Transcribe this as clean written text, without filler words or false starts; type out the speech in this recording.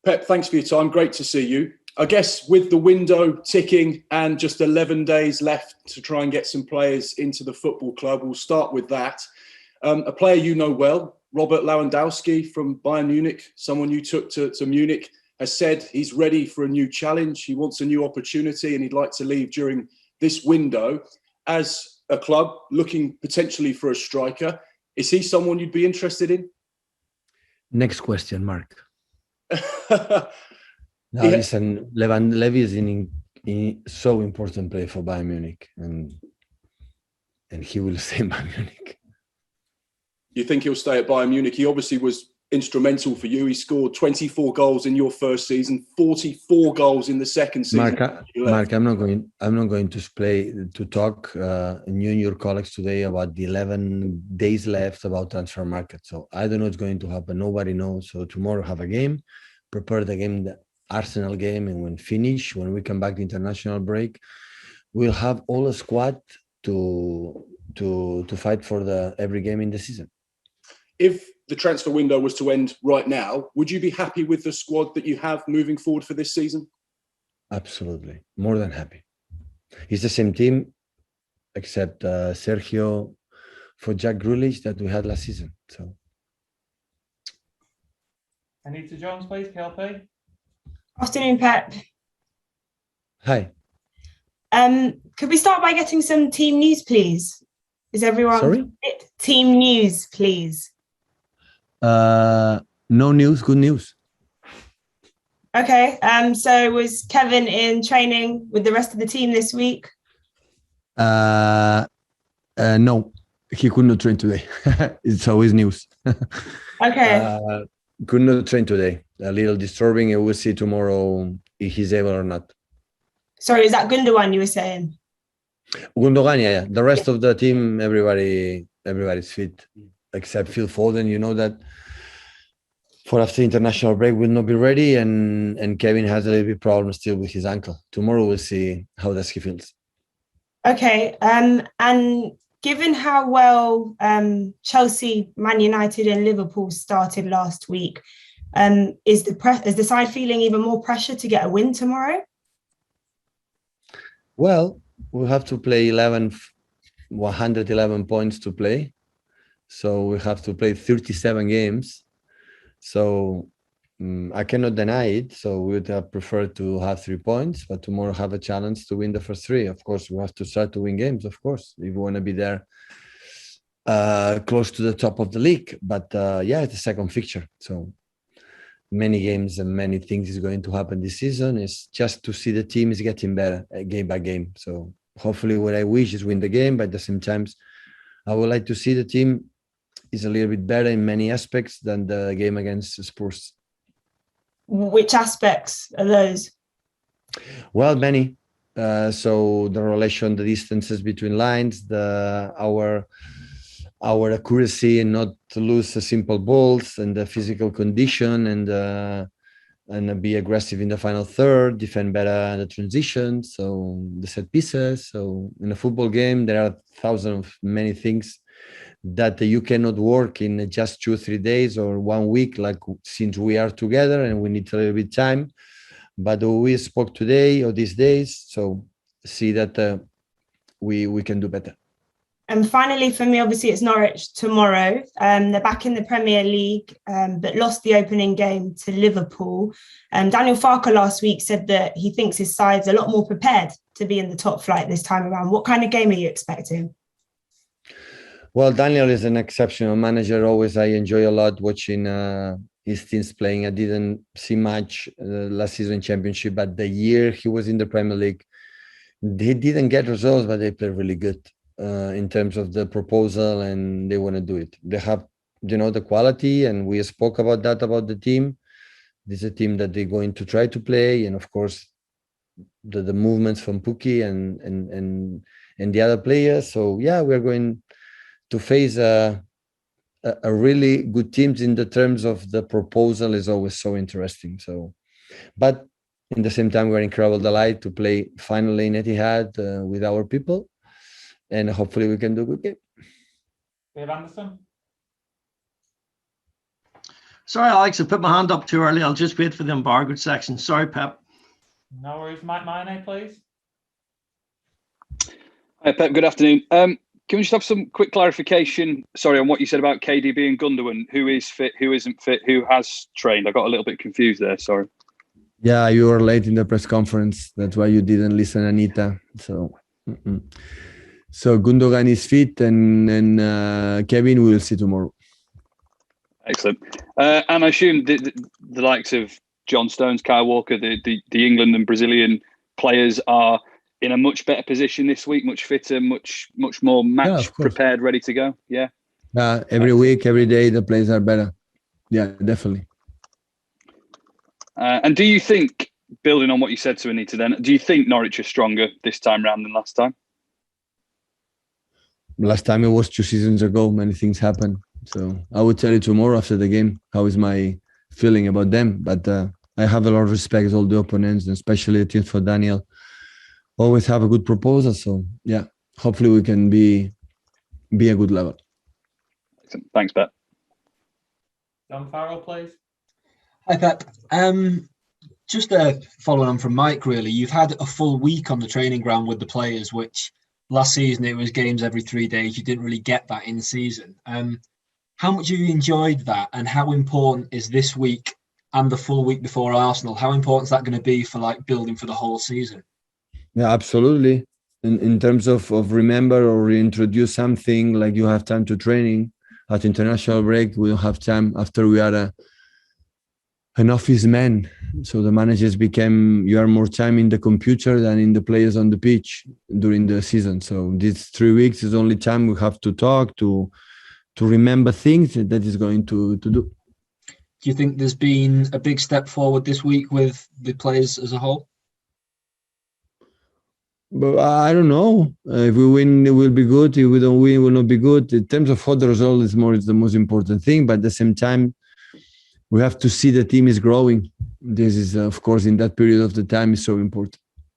Pep, thanks for your time. Great to see you. I guess with the window ticking and just 11 days left to try and get some players into the football club, we'll start with that. A player you know well, Robert Lewandowski from Bayern Munich, someone you took to Munich, has said he's ready for a new challenge. He wants a new opportunity and he'd like to leave during this window. As a club looking potentially for a striker, is he someone you'd be interested in? Next question, Mark. Now, listen, Levy is in so important player for Bayern Munich, and he will stay in Bayern Munich. You think he'll stay at Bayern Munich? He obviously was instrumental for you. He scored 24 goals in your first season, 44 goals in the second season. Mark, I'm not going to talk you and your colleagues today about the 11 days left about transfer market. So I don't know what's going to happen. Nobody knows. So tomorrow have a game, prepare the game, the Arsenal game, and when we come back to international break, we'll have all a squad to fight for every game in the season. If the transfer window was to end right now, would you be happy with the squad that you have moving forward for this season? Absolutely, more than happy. It's the same team, except Sergio for Jack Grealish that we had last season. So, Anita Jones, please, KLP. Afternoon, Pep. Hi. Could we start by getting some team news, please? Is everyone sorry? Team news, please. No news, good news. Okay. So was Kevin in training with the rest of the team this week? No, he could not train today. It's always news. Okay. Could not train today. A little disturbing. We'll see tomorrow if he's able or not. Sorry, is that Gundogan you were saying? Gundogan, yeah. The rest of the team, everybody's fit except Phil Foden. You know that for after international break will not be ready, and Kevin has a little bit problem still with his ankle. Tomorrow we'll see how does he feels. Okay. And given how well Chelsea, Man United, and Liverpool started last week, is the side feeling even more pressure to get a win tomorrow? Well, we have to play 111 points to play. So we have to play 37 games. So I cannot deny it. So we would have preferred to have 3 points, but tomorrow have a challenge to win the first 3. Of course, we have to start to win games, of course, if we want to be there close to the top of the league. But yeah, it's a second fixture. So many games and many things is going to happen this season. It's just to see the team is getting better game by game. So hopefully what I wish is win the game, but at the same time, I would like to see the team is a little bit better in many aspects than the game against Spurs. Which aspects are those? Well, many. So the relation, the distances between lines, our accuracy and not to lose the simple balls, and the physical condition, and be aggressive in the final third, defend better the transition, so the set pieces. So in a football game, there are thousands of many things that you cannot work in just 2 or 3 days or 1 week, like since we are together and we need a little bit time. But we spoke today or these days, so see that we can do better. And finally, for me, obviously, it's Norwich tomorrow. They're back in the Premier League, but lost the opening game to Liverpool. Daniel Farke last week said that he thinks his side's a lot more prepared to be in the top flight this time around. What kind of game are you expecting? Well, Daniel is an exceptional manager. Always, I enjoy a lot watching his teams playing. I didn't see much last season Championship, but the year he was in the Premier League, they didn't get results, but they played really good. In terms of the proposal, and they want to do it. They have, the quality, and we spoke about that, about the team. This is a team that they're going to try to play, and of course, the movements from Pukki and the other players. So yeah, we're going to face a really good teams in the terms of the proposal is always so interesting. So, but in the same time, we're incredible delight to play finally in Etihad with our people. And hopefully we can do a good game. Dave Anderson. Sorry, Alex, I put my hand up too early. I'll just wait for the embargoed section. Sorry, Pep. No worries. Mike Mane, please. Hi, Pep. Good afternoon. Can we just have some quick clarification, sorry, on what you said about KDB and Gundogan? Who is fit, who isn't fit, who has trained? I got a little bit confused there, sorry. Yeah, you were late in the press conference. That's why you didn't listen, Anita. So Gundogan is fit, and Kevin we will see tomorrow. Excellent. And I assume the likes of John Stones, Kyle Walker, the England and Brazilian players are in a much better position this week, much fitter, much more match prepared, ready to go. Yeah. Every week, every day, the players are better. Yeah, definitely. And do you think, building on what you said to Anita then, do you think Norwich are stronger this time round than last time? Last time it was 2 seasons ago. Many things happened. So I will tell you tomorrow after the game how is my feeling about them. But I have a lot of respect for all the opponents, and especially the team for Daniel. Always have a good proposal. So yeah, hopefully we can be a good level. Thanks, Pep. John Farrell, please. Hi, Pep. Just following on from Mike, really, you've had a full week on the training ground with the players, which last season it was games every 3 days. You didn't really get that in season. How much have you enjoyed that, and how important is this week and the full week before Arsenal? How important is that going to be for building for the whole season? Yeah, absolutely. In terms of remember or reintroduce something, like you have time to training. At international break, we don't have time after we are an office man. So the managers you are more time in the computer than in the players on the pitch during the season. So these 3 weeks is only time we have to talk, to remember things that is going to do. Do you think there's been a big step forward this week with the players as a whole? But I don't know. If we win, it will be good. If we don't win, it will not be good. In terms of other result, it's the most important thing. But at the same time, we have to see the team is growing. This is, of course, in that period of the time is so important.